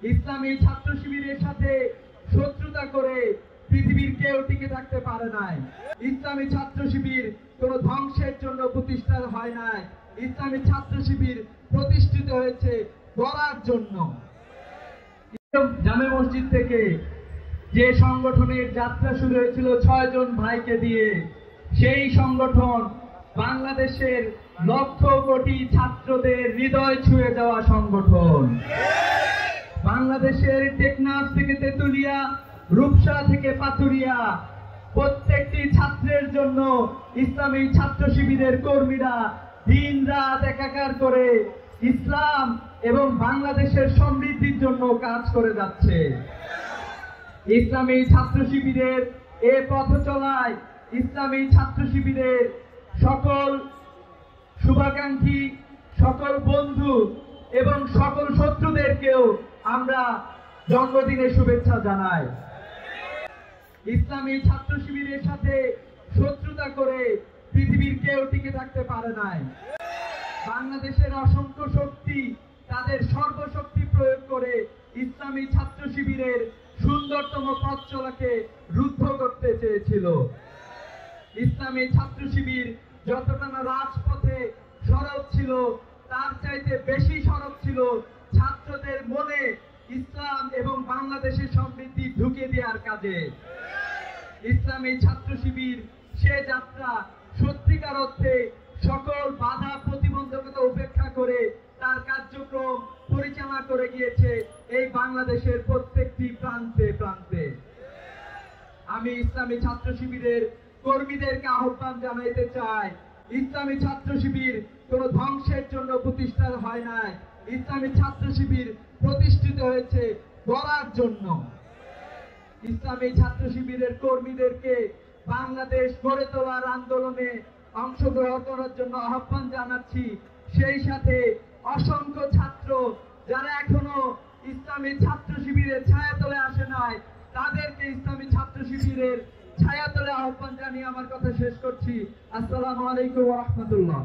ইসলামী ছাত্র শিবিরের সাথে শত্রুতা করে পৃথিবীর কেউ টিকে থাকতে পারে নাই। ইসলামী ছাত্র শিবির কোন ধ্বংসের জন্য প্রতিষ্ঠা হয় নাই। ইসলামী ছাত্র শিবির প্রতিষ্ঠিত হয়েছে গড়ার জন্য। জামে মসজিদ থেকে যে সংগঠনের যাত্রা শুরু হয়েছিল 6 জন ভাইকে দিয়ে, সেই সংগঠন বাংলাদেশের লক্ষ কোটি ছাত্রদের হৃদয় ছুঁয়ে যাওয়া সংগঠন। বাংলাদেশের টেকনাফ থেকে তেতুলিয়া, রূপসা থেকে পাথুরিয়া, প্রত্যেকটি ছাত্রের জন্য ইসলামী ছাত্র শিবিরের কর্মীরা দিন রাত একাকার করে ইসলাম এবং বাংলাদেশের সমৃদ্ধির জন্য কাজ করে যাচ্ছে। ইসলামী ছাত্র শিবিরের এ পথ চলায় ইসলামী ছাত্র শিবিরের সকল শুভাকাঙ্ক্ষী, সকল বন্ধু এবং সকল শত্রুদেরকেও আমরা জন্মদিনের শুভেচ্ছা জানাই। ইসলামী ছাত্র শিবিরের সাথে শত্রুতা করে পৃথিবীর কেউ টিকে থাকতে পারে নাই। বাংলাদেশের অসংখ্য শক্তি তাদের সর্বশক্তি প্রয়োগ করে ইসলামী ছাত্র শিবিরের সুন্দরতম পথ চলাকে রুদ্ধ করতে চেয়েছিল। ইসলামী ছাত্র শিবির যতটা না রাজপথে সরব ছিল, তার চাইতে বেশি সরব ছিল ছাত্রদের মনে ইসলাম এবং বাংলাদেশের সমৃদ্ধি ঢুকে দেওয়ার কাজে। ইসলামী ছাত্র শিবির সে যাত্রা সত্যিকার অর্থে সকল বাধা প্রতিবন্ধকতা উপেক্ষা করে তার কার্যক্রম পরিচালনা করে গিয়েছে এই বাংলাদেশের প্রত্যেকটি প্রান্তে প্রান্তে। আমি ইসলামী ছাত্র শিবিরের কর্মীদেরকে আহ্বান জানাইতে চাই, ইসলামী ছাত্র শিবির কোন ধ্বংসের জন্য প্রতিষ্ঠা হয় নাই। ইসলামী ছাত্র শিবির প্রতিষ্ঠিত হয়েছে গড়ার জন্য। ইসলামী ছাত্র শিবিরের কর্মীদেরকে বাংলাদেশ গড়ে তোলার আন্দোলনে অংশগ্রহণ করার জন্য আহ্বান জানাচ্ছি। সেই সাথে অসংখ্য ছাত্র যারা এখনো ইসলামী ছাত্র শিবিরের ছায়াতলে আসে নাই, তাদেরকে ইসলামী ছাত্র শিবিরের ছায়াতলে আহ্বান জানিয়ে আমার কথা শেষ করছি। আসসালামু আলাইকুম ওয়া রাহমাতুল্লাহ।